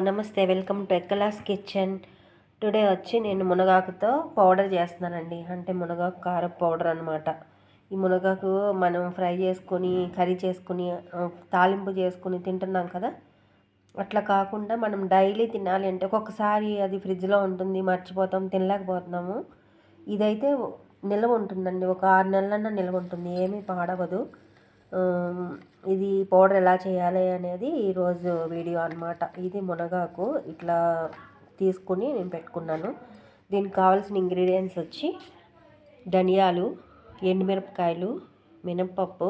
నమస్తే, welcome to ఎక్కలాస్ kitchen. Today వచ్చి నేను మునగాకుతో పౌడర్ చేస్తున్నానండి. అంటే మునగాకు కారం పౌడర్ అనమాట. ఈ మునగాకు మనం ఫ్రై చేసుకొని కర్రీ చేసుకుని తాలింపు చేసుకుని తింటున్నాం కదా. అట్లా కాకుండా మనం డైలీ తినాలి అంటే ఒక్కొక్కసారి అది ఫ్రిడ్జ్లో ఉంటుంది, మర్చిపోతాం, తినలేకపోతున్నాము. ఇదైతే నిల్వ ఉంటుందండి, ఒక 6 నెలలన్నా నిల్వ ఉంటుంది, ఏమీ పాడవదు. ఇది పౌడర్ ఎలా చేయాలి అనేది ఈరోజు వీడియో అనమాట. ఇది మునగాకు ఇట్లా తీసుకుని నేను పెట్టుకున్నాను. దీనికి కావాల్సిన ఇంగ్రీడియంట్స్ వచ్చి ధనియాలు, ఎండుమిరపకాయలు, మినప్పప్పు,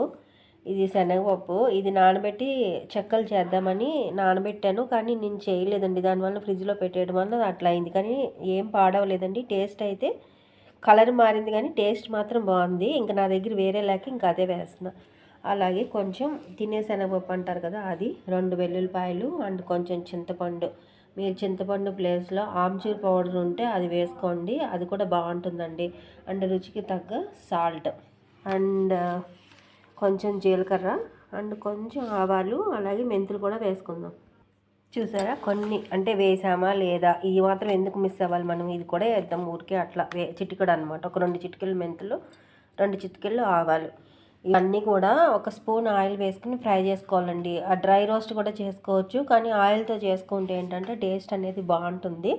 ఇది శనగపప్పు. ఇది నానబెట్టి చెక్కలు చేద్దామని నానబెట్టాను, కానీ నేను చేయలేదండి. దానివల్ల ఫ్రిడ్జ్లో పెట్టేయడం వల్ల అట్లా అయింది, కానీ ఏం పాడవలేదండి. టేస్ట్ అయితే కలర్ మారింది కానీ టేస్ట్ మాత్రం బాగుంది. ఇంకా నా దగ్గర వేరే లేక ఇంకా అదే వేస్తున్నా. అలాగే కొంచెం తినే శనగపప్పు అంటారు కదా, అది 2 వెల్లుల్లిపాయలు అండ్ కొంచెం చింతపండు. మీరు చింతపండు ప్లేస్లో ఆమ్చూర్ పౌడర్ ఉంటే అది వేసుకోండి, అది కూడా బాగుంటుందండి. అండ్ రుచికి తగ్గ సాల్ట్ అండ్ కొంచెం జీలకర్ర అండ్ కొంచెం ఆవాలు, అలాగే మెంతులు కూడా వేసుకుందాం. చూసారా, కొన్ని అంటే వేసామా లేదా, ఇది మాత్రం ఎందుకు మిస్ అవ్వాలి మనం, ఇది కూడా వేద్దాం ఊరికే అట్లా చిటికెడు అనమాట. ఒక 2 చిటికెళ్ళు మెంతులు, 2 చిటికెళ్ళు ఆవాలు. ఇవన్నీ కూడా ఒక స్పూన్ ఆయిల్ వేసుకుని ఫ్రై చేసుకోవాలండి. ఆ డ్రై రోస్ట్ కూడా చేసుకోవచ్చు, కానీ ఆయిల్తో చేసుకుంటే ఏంటంటే టేస్ట్ అనేది బాగుంటుంది.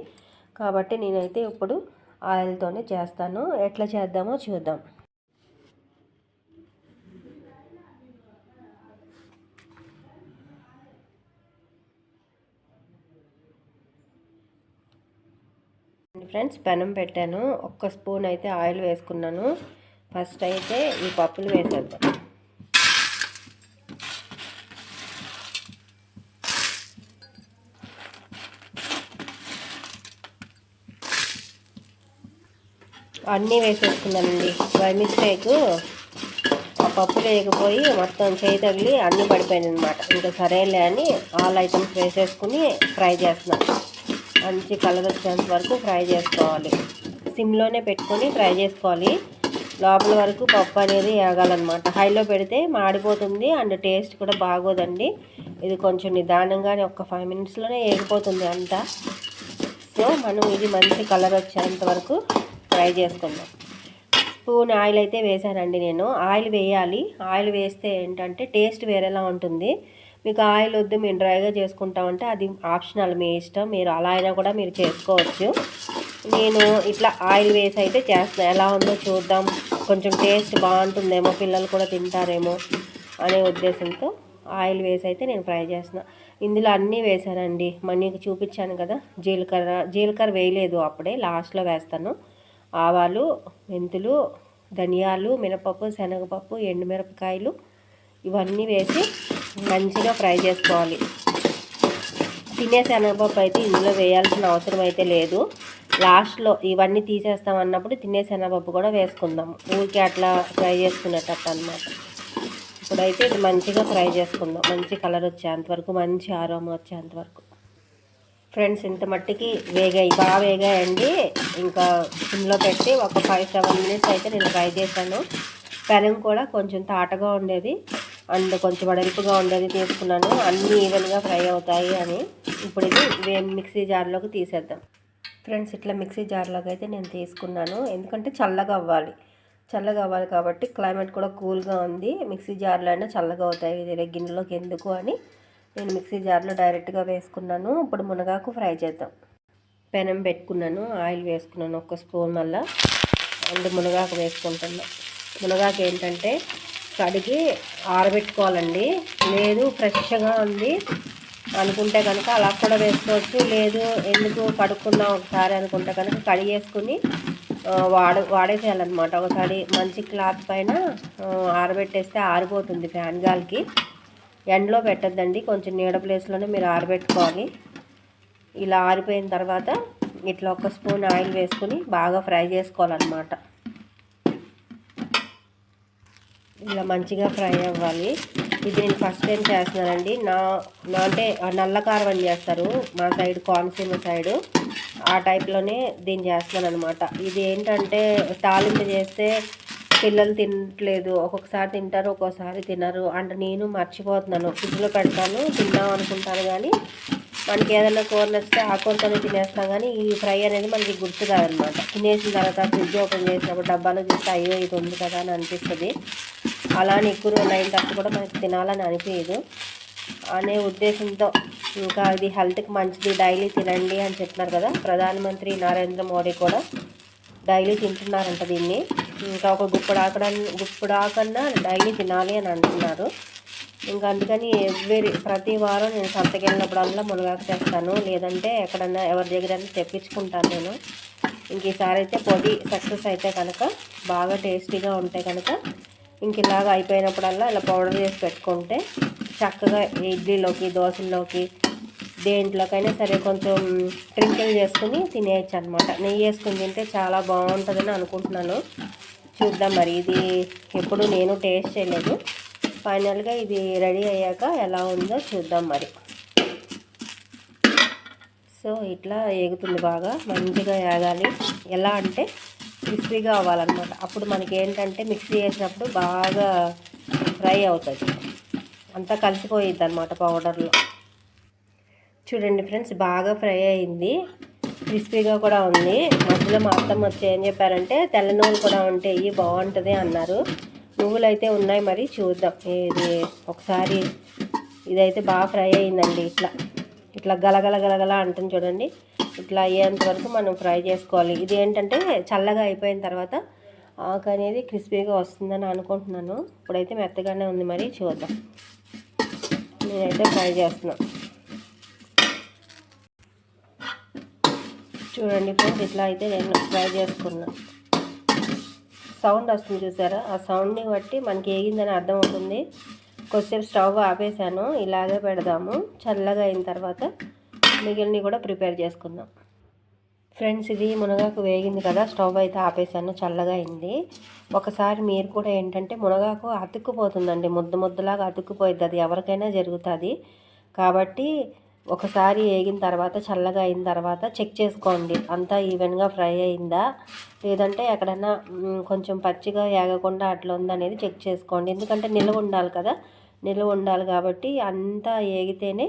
కాబట్టి నేనైతే ఇప్పుడు ఆయిల్తోనే చేస్తాను. ఎట్లా చేద్దామో చూద్దాం. ఫ్రెండ్స్, పెనం పెట్టాను, 1 స్పూన్ అయితే ఆయిల్ వేసుకున్నాను. ఫస్ట్ అయితే ఈ పప్పులు వేసేద్దాం. అన్నీ వేసేసుకున్నానండి. బై మిస్టేక్ ఆ పప్పు వేయకపోయి మొత్తం చేయి తగిలి అన్నీ పడిపోయాయి అనమాట. ఇంకా సరేలే అని ఆల్ ఐటమ్స్ వేసేసుకుని ఫ్రై చేస్తున్నాను. మంచి కలర్ వచ్చేంత వరకు ఫ్రై చేసుకోవాలి. సిమ్లోనే పెట్టుకొని ఫ్రై చేసుకోవాలి. లోపల వరకు పప్పు అనేది వేగాలన్నమాట. హైలో పెడితే మాడిపోతుంది అండ్ టేస్ట్ కూడా బాగోదండి. ఇది కొంచెం నిదానంగానే ఒక 5 మినిట్స్లోనే వేగిపోతుంది అంతా. సో మనం ఇది మంచి కలర్ వచ్చేంత వరకు ఫ్రై చేసుకుందాం. స్పూన్ ఆయిల్ అయితే వేసానండి నేను. ఆయిల్ వేయాలి, ఆయిల్ వేస్తే ఏంటంటే టేస్ట్ వేరేలా ఉంటుంది. మీకు ఆయిల్ వద్దు, మేము డ్రైగా చేసుకుంటామంటే అది ఆప్షనల్, మీ ఇష్టం, మీరు అలా అయినా కూడా మీరు చేసుకోవచ్చు. నేను ఇట్లా ఆయిల్ వేసి అయితే చేస్తాను. ఎలా ఉందో చూద్దాం, కొంచెం టేస్ట్ బాగుంటుందేమో, పిల్లలు కూడా తింటారేమో అనే ఉద్దేశంతో ఆయిల్ వేసి అయితే నేను ఫ్రై చేస్తున్నాను. ఇందులో అన్నీ వేసానండి. మీకు చూపించాను కదా, జీలకర్ర వేయలేదు, అప్పుడే లాస్ట్లో వేస్తాను. ఆవాలు, మెంతులు, ధనియాలు, మినపప్పు, శనగపప్పు, ఎండుమిరపకాయలు ఇవన్నీ వేసి మంచిగా ఫ్రై చేసుకోవాలి. తినే శనగపప్పు అయితే ఇందులో వేయాల్సిన అవసరం అయితే లేదు. లాస్ట్లో ఇవన్నీ తీసేస్తాం అన్నప్పుడు తినే శనగపప్పు కూడా వేసుకుందాం, ఊరికే అట్లా ఫ్రై చేసుకునేటట్టు అన్నమాట. ఇప్పుడైతే ఇది మంచిగా ఫ్రై చేసుకుందాం, మంచి కలర్ వచ్చేంతవరకు, మంచి ఆరోమా వచ్చేంతవరకు. ఫ్రెండ్స్, ఇంత మట్టికి బాగా వేగాయండి. ఇంకా సిమ్లో పెట్టి ఒక 5-7 మినిట్స్ అయితే నేను ఫ్రై చేశాను. పెనం కూడా కొంచెం తాటగా ఉండేది అండ్ కొంచెం వడల్పుగా ఉండేది తీసుకున్నాను, అన్నీ ఈవెన్గా ఫ్రై అవుతాయి అని. ఇప్పుడు ఇది మిక్సీ జార్లోకి తీసేద్దాం. ఫ్రెండ్స్, ఇట్లా మిక్సీ జార్లోకి అయితే నేను తీసుకున్నాను, ఎందుకంటే చల్లగా అవ్వాలి కాబట్టి. క్లైమేట్ కూడా కూల్గా ఉంది, మిక్సీ జార్లో అయినా చల్లగా అవుతాయి, వేరే గిన్నెలోకి ఎందుకు అని నేను మిక్సీ జార్లో డైరెక్ట్గా వేసుకున్నాను. ఇప్పుడు మునగాకు ఫ్రై చేద్దాం. పెనం పెట్టుకున్నాను, ఆయిల్ వేసుకున్నాను 1 స్పూన్ మళ్ళీ అండ్ మునగాకు వేసుకుంటున్నాను. మునగాకు ఏంటంటే కడిగి ఆరబెట్టుకోవాలండి. లేదు ఫ్రెష్గా ఉంది అనుకుంటే కనుక అలా కూడా వేసుకోవచ్చు. లేదు ఎందుకు కడుక్కున్నాం ఒకసారి అనుకుంటే కనుక కడిగేసుకుని వాడేసేయాలన్నమాట. ఒకసారి మంచి క్లాత్ పైన ఆరబెట్టేస్తే ఆరిపోతుంది ఫ్యాన్ గాలికి. ఎండలో పెట్టద్దండి, కొంచెం నీడ ప్లేస్లోనే మీరు ఆరబెట్టుకోవాలి. ఇలా ఆరిపోయిన తర్వాత ఇట్లా 1 స్పూన్ ఆయిల్ వేసుకుని బాగా ఫ్రై చేసుకోవాలన్నమాట. ఇలా మంచిగా ఫ్రై అవ్వాలి. ఇది నేను ఫస్ట్ టైం చేస్తున్నానండి. అంటే నల్ల కారం అని చేస్తారు మా సైడ్, కోనసీమ సైడు, ఆ టైప్లోనే దీన్ని చేస్తున్నాను అనమాట. ఇది ఏంటంటే తాలింపు చేస్తే పిల్లలు తినట్లేదు, ఒక్కొక్కసారి తింటారు, ఒక్కోసారి తినరు. అంటే నేను మర్చిపోతున్నాను, ఫ్రిడ్జ్లో పెడతాను, తిందాం అనుకుంటాను, కానీ మనకి ఏదైనా కూర నచ్చితే ఆ కూరతోనే తినేస్తాం, కానీ ఈ ఫ్రై అనేది మనకి గుర్తు కాదనమాట. తినేసిన తర్వాత ఫ్రిడ్జ్ ఓపెన్ చేసినప్పుడు డబ్బాలో చూస్తే అయ్యో ఇది ఉంది కదా అని అనిపిస్తుంది. అలానే ఎక్కువ రోజులు అయిన తర్వాత కూడా మనకి తినాలని అనిపించదు అనే ఉద్దేశంతో, ఇంకా ఇది హెల్త్కి మంచిది డైలీ తినండి అని చెప్తున్నారు కదా ప్రధానమంత్రి నరేంద్ర మోడీ కూడా. డైలీ తింటున్నారంట దీన్ని. ఇంకా ఒక గుప్పుడాకన్నా డైలీ తినాలి అని అంటున్నారు. ఇంకా అందుకని ప్రతి వారం నేను సంతకి వెళ్ళినప్పుడల్లా మునగాకు తెస్తాను, లేదంటే ఎక్కడన్నా ఎవరి దగ్గరైనా తెప్పించుకుంటాను నేను. ఇంక ఈసారి అయితే పొడి సక్సెస్ అయితే కనుక బాగా టేస్టీగా ఉంటే కనుక ఇంక ఇలాగ అయిపోయినప్పుడల్లా ఇలా పౌడర్ చేసి పెట్టుకుంటే చక్కగా ఇడ్లీలోకి దోశల్లోకి దేంట్లోకైనా సరే కొంచెం ట్రింకిల్ చేసుకుని తినేయచ్చు అనమాట. నెయ్యి వేసుకుని తింటే చాలా బాగుంటుందని అనుకుంటున్నాను. చూద్దాం మరి, ఇది ఎప్పుడు నేను టేస్ట్ చేయలేదు. ఫైనల్గా ఇది రెడీ అయ్యాక ఎలా ఉందో చూద్దాం మరి. సో ఇట్లా ఏగుతుంది, బాగా మంచిగా ఏగాలి. ఎలా అంటే క్రిస్పీగా అవ్వాలన్నమాట. అప్పుడు మనకి ఏంటంటే మిక్సీ వేసినప్పుడు బాగా ఫ్రై అవుతుంది, అంతా కలిసిపోయిద్ది అనమాట పౌడర్లో. చూడండి ఫ్రెండ్స్, బాగా ఫ్రై అయింది, క్రిస్పీగా కూడా ఉంది. మధ్యలో మా అత్తమ్మ వచ్చి ఏం చెప్పారంటే తెల్ల నువ్వులు కూడా ఉంటే ఇవి బాగుంటుంది అన్నారు. నువ్వులు అయితే ఉన్నాయి, మరి చూద్దాం. ఇది ఒకసారి ఇదైతే బాగా ఫ్రై అయిందండి. ఇట్లా గలగల గలగల అంటుంది చూడండి. ఇట్లా అయ్యేంత వరకు మనం ఫ్రై చేసుకోవాలి. ఇది ఏంటంటే చల్లగా అయిపోయిన తర్వాత ఆకు అనేది క్రిస్పీగా వస్తుందని అనుకుంటున్నాను. ఇప్పుడైతే మెత్తగానే ఉంది, మరి చూద్దాం. నేనైతే ఫ్రై చేస్తున్నాను. చూడండి ఫ్రెండ్స్, ఇట్లా అయితే నేను ఫ్రై చేసుకున్నా. సౌండ్ వస్తుంది చూసారా, ఆ సౌండ్ని బట్టి మనకి ఏగిందని అర్థమవుతుంది. కొద్దిసేపు స్టవ్ ఆపేసాను, ఇలాగే పెడదాము. చల్లగా అయిన తర్వాత మిగిలినవి కూడా ప్రిపేర్ చేసుకుందాం. ఫ్రెండ్స్, ఇది మునగాకు వేగింది కదా, స్టవ్ అయితే ఆపేసాను, చల్లగా అయింది. ఒకసారి మీరు కూడా ఏంటంటే మునగాకు అతుక్కుపోతుందండి, ముద్దలాగా అతుక్కుపోయిద్ది. అది ఎవరికైనా జరుగుతుంది. కాబట్టి ఒకసారి వేగిన తర్వాత చల్లగా అయిన తర్వాత చెక్ చేసుకోండి అంతా ఈవెన్గా ఫ్రై అయిందా, లేదంటే ఎక్కడన్నా కొంచెం పచ్చిగా ఏగకుండా అట్లా ఉందనేది చెక్ చేసుకోండి. ఎందుకంటే నిల్వ ఉండాలి కదా, నిల్వ ఉండాలి కాబట్టి అంతా ఏగితేనే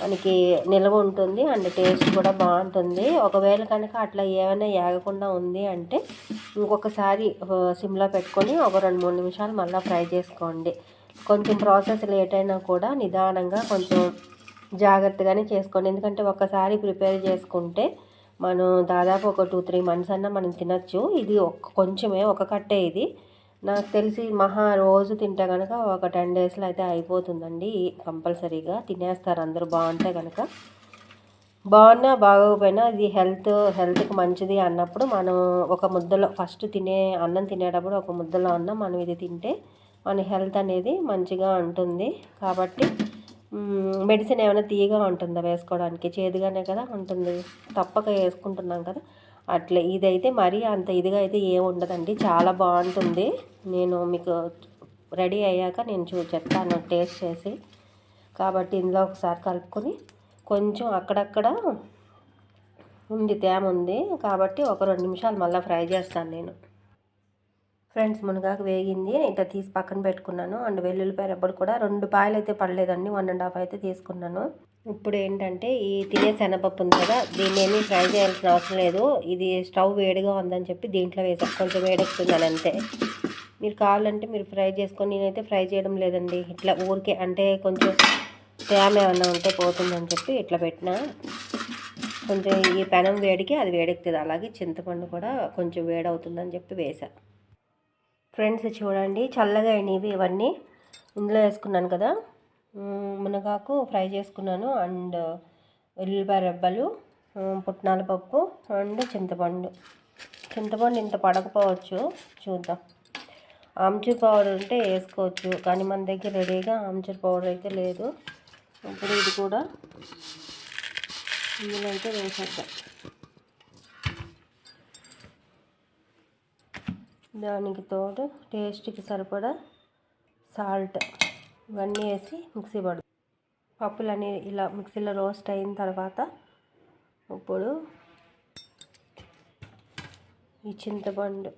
మనకి నిల్వ ఉంటుంది అండ్ టేస్ట్ కూడా బాగుంటుంది. ఒకవేళ కనుక అట్లా ఏమైనా ఏగకుండా ఉంది అంటే ఇంకొకసారి సిమ్లో పెట్టుకొని ఒక 2-3 నిమిషాలు మళ్ళీ ఫ్రై చేసుకోండి. కొంచెం ప్రాసెస్ లేట్ అయినా కూడా నిదానంగా కొంచెం జాగ్రత్తగానే చేసుకోండి. ఎందుకంటే ఒక్కసారి ప్రిపేర్ చేసుకుంటే మనం దాదాపు ఒక 2-3 మంత్స్ అన్నా మనం తినచ్చు. ఇది కొంచెమే, ఒక కట్టే. ఇది నాకు తెలిసి మహా రోజు తింటే కనుక ఒక 10 డేస్లో అయితే అయిపోతుందండి. కంపల్సరీగా తినేస్తారు అందరూ, బాగుంటే కనుక. బాగున్నా బాగోకపోయినా ఇది హెల్త్కి మంచిది అన్నప్పుడు మనం ఒక ముద్దలో ఫస్ట్ అన్నం తినేటప్పుడు ఒక ముద్దలో అన్నం మనం ఇది తింటే మన హెల్త్ అనేది మంచిగా ఉంటుంది. కాబట్టి మెడిసిన్ ఏమైనా తీయగా ఉంటుందా వేసుకోవడానికి, చేదుగానే కదా ఉంటుంది, తప్పక వేసుకుంటున్నాం కదా. అట్లా ఇదైతే మరీ అంత ఇదిగా అయితే ఏమి ఉండదండి, చాలా బాగుంటుంది. నేను మీకు రెడీ అయ్యాక నేను చెప్తాను టేస్ట్ చేసి. కాబట్టి ఇందులో ఒకసారి కలుపుకొని కొంచెం అక్కడక్కడ ఉంది, తేమ ఉంది కాబట్టి ఒక 2 నిమిషాలు మళ్ళీ ఫ్రై చేస్తాను నేను. ఫ్రెండ్స్, మునగాకు వేగింది, ఇట్లా తీసి పక్కన పెట్టుకున్నాను. అండ్ వెల్లుల్లిపాయ రబ్బలు కూడా 2 పాయలు అయితే పడలేదండి, 1.5 అయితే తీసుకున్నాను. ఇప్పుడు ఏంటంటే ఈ తినే శనగపప్పు ఉంది కదా, దీన్ని ఏమీ ఫ్రై చేయాల్సిన అవసరం లేదు. ఇది స్టవ్ వేడిగా ఉందని చెప్పి దీంట్లో వేసాను, కొంచెం వేడెక్కుతుందని అంతే. మీరు కావాలంటే మీరు ఫ్రై చేసుకొని, నేనైతే ఫ్రై చేయడం లేదండి, ఇట్లా ఊరికే అంటే కొంచెం తేమ ఏమన్నా ఉంటే పోతుందని చెప్పి ఇట్లా పెట్టిన. కొంచెం ఈ పెనం వేడికి అది వేడెక్కుతుంది. అలాగే చింతపండు కూడా కొంచెం వేడవుతుందని చెప్పి వేసా. ఫ్రెండ్స్ చూడండి, చల్లగా అయినవి ఇవన్నీ ఇందులో వేసుకున్నాను కదా. మునగాకు ఫ్రై చేసుకున్నాను అండ్ వెల్లుల్లిపాయ రెబ్బలు, పుట్నాల పప్పు అండ్ చింతపండు ఇంత పడకపోవచ్చు, చూద్దాం. ఆమ్చూర్ పౌడర్ ఉంటే వేసుకోవచ్చు, కానీ మన దగ్గర రెడీగా ఆమ్చూర్ పౌడర్ అయితే లేదు. ఇప్పుడు ఇది కూడా ఇందులో అయితే వేసేద్దాం. దానికి తోడు టేస్ట్కి సరిపడా సాల్ట్ ఇవన్నీ వేసి మిక్సీ పడు. పప్పులన్నీ ఇలా మిక్సీలో రోస్ట్ అయిన తర్వాత ఇప్పుడు ఈ చింతపండు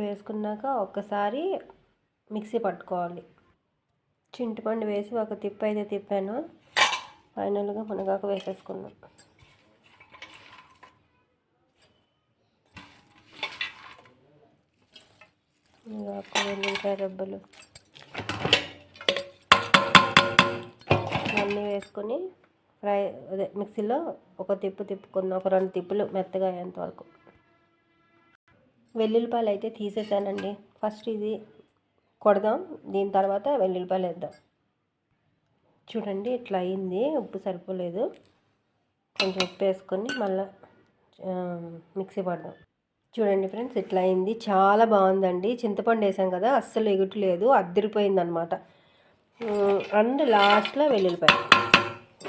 వేసుకున్నాక ఒక్కసారి మిక్సీ పట్టుకోవాలి. చింతపండు వేసి ఒక తిప్పు అయితే తిప్పాను. ఫైనల్గా మునగాకు వేసేసుకున్నాం. మునగాకు, వెల్లుల్లిపాయ రెబ్బలు అన్నీ వేసుకొని మిక్సీలో ఒక తిప్పు తిప్పుకున్నాం. ఒక 2 తిప్పులు మెత్తగా అయ్యేంత వరకు. వెల్లుల్లిపాయలు అయితే తీసేసానండి. ఫస్ట్ ఇది కొడదాం, దీని తర్వాత వెల్లుల్లిపాయలు వేద్దాం. చూడండి ఇట్లా అయింది. ఉప్పు సరిపోలేదు, కొంచెం ఉప్పు వేసుకొని మళ్ళీ మిక్సీ పడదాం. చూడండి ఫ్రెండ్స్ ఇట్లా అయింది. చాలా బాగుందండి. చింతపండు వేసాం కదా, అస్సలు ఎగుటలేదు, అద్దరిపోయింది అనమాట. అండ్ లాస్ట్లో వెల్లుల్లిపాయ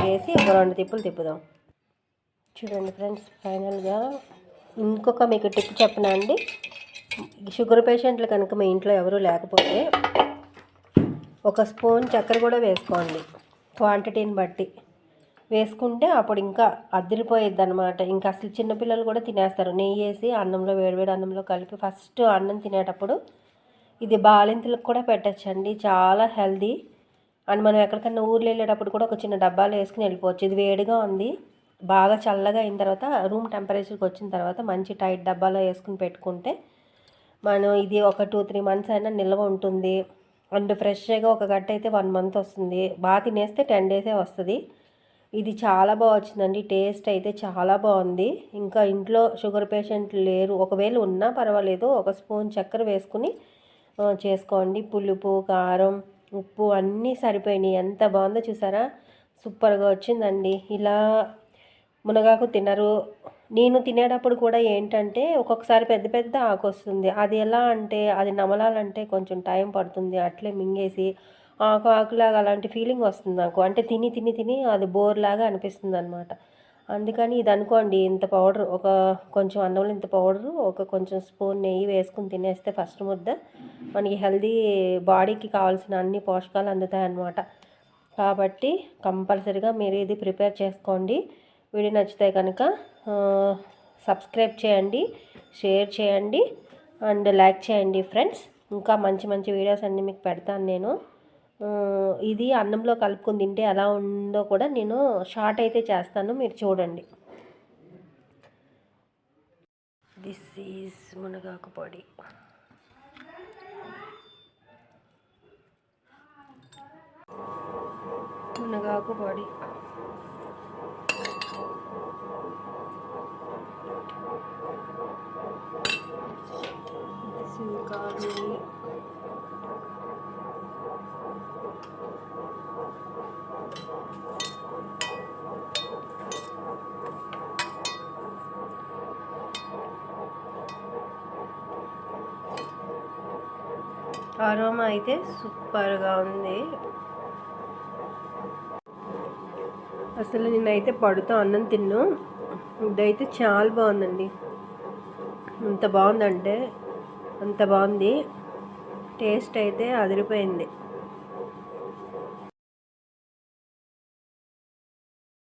వేసి ఒక 2 తిప్పులు తిప్పుదాం. చూడండి ఫ్రెండ్స్ ఫైనల్గా ఇంకొక మీకు టిప్ చెప్పనా అండి. షుగర్ పేషెంట్లు కనుక మీ ఇంట్లో ఎవరూ లేకపోతే 1 స్పూన్ చక్కెర కూడా వేసుకోండి, క్వాంటిటీని బట్టి వేసుకుంటే అప్పుడు ఇంకా అదిరిపోయిద్ది అనమాట. ఇంకా అసలు చిన్నపిల్లలు కూడా తినేస్తారు. నెయ్యి వేసి అన్నంలో, వేడివేడి అన్నంలో కలిపి ఫస్ట్ అన్నం తినేటప్పుడు ఇది బాలింతలకు కూడా పెట్టచ్చండి. చాలా హెల్దీ. అండ్ మనం ఎక్కడికన్నా ఊర్లో వెళ్ళేటప్పుడు కూడా ఒక చిన్న డబ్బాలో వేసుకుని వెళ్ళిపోవచ్చు. ఇది వేడిగా ఉంది, బాగా చల్లగా అయిన తర్వాత రూమ్ టెంపరేచర్కి వచ్చిన తర్వాత మంచి టైట్ డబ్బాలో వేసుకుని పెట్టుకుంటే మనం ఇది ఒక 2-3 మంత్స్ అయినా నిల్వ ఉంటుంది. అండ్ ఫ్రెష్గా ఒక గట్ట అయితే 1 మంత్ వస్తుంది. బాగా తినేస్తే 10 డేసే వస్తుంది. ఇది చాలా బాగా వచ్చిందండి. టేస్ట్ అయితే చాలా బాగుంది. ఇంకా ఇంట్లో షుగర్ పేషెంట్లు లేరు, ఒకవేళ ఉన్నా పర్వాలేదు, 1 స్పూన్ చక్కెర వేసుకుని చేసుకోండి. పులుపు, కారం, ఉప్పు అన్నీ సరిపోయినాయి. ఎంత బాగుందో చూసారా, సూపర్గా వచ్చిందండి. ఇలా మునగాకు తినరు. నేను తినేటప్పుడు కూడా ఏంటంటే ఒక్కొక్కసారి పెద్ద పెద్ద ఆకు వస్తుంది. అది ఎలా అంటే అది నమలాలంటే కొంచెం టైం పడుతుంది. అట్లే మింగేసి ఆకులాగా అలాంటి ఫీలింగ్ వస్తుంది నాకు. అంటే తిని తిని తిని అది బోర్లాగా అనిపిస్తుంది అనమాట. అందుకని ఇది అనుకోండి, ఇంత పౌడర్, ఒక కొంచెం అన్నంలో ఇంత పౌడరు, ఒక కొంచెం స్పూన్ నెయ్యి వేసుకుని తినేస్తే ఫస్ట్ ముద్ద మనకి హెల్దీ, బాడీకి కావాల్సిన అన్ని పోషకాలు అందుతాయి అన్నమాట. కాబట్టి కంపల్సరీగా మీరు ఇది ప్రిపేర్ చేసుకోండి. వీడియో నచ్చితే కనుక సబ్స్క్రైబ్ చేయండి, షేర్ చేయండి అండ్ లైక్ చేయండి ఫ్రెండ్స్. ఇంకా మంచి మంచి వీడియోస్ అన్నీ మీకు పెడతాను నేను. ఇది అన్నంలో కలుపుకొని తింటే ఎలా ఉందో కూడా నేను షార్ట్ అయితే చేస్తాను, మీరు చూడండి. దిస్ ఈజ్ మునగాకు పొడి. మునగాకు పొడి కాదు. అరోమా అయితే సూపర్గా ఉంది. అసలు నేనైతే పడుతూ అన్నం తిన్ను. ఇదైతే చాలా బాగుందండి. ఎంత బాగుందంటే అంత బాగుంది. టేస్ట్ అయితే అదిరిపోయింది.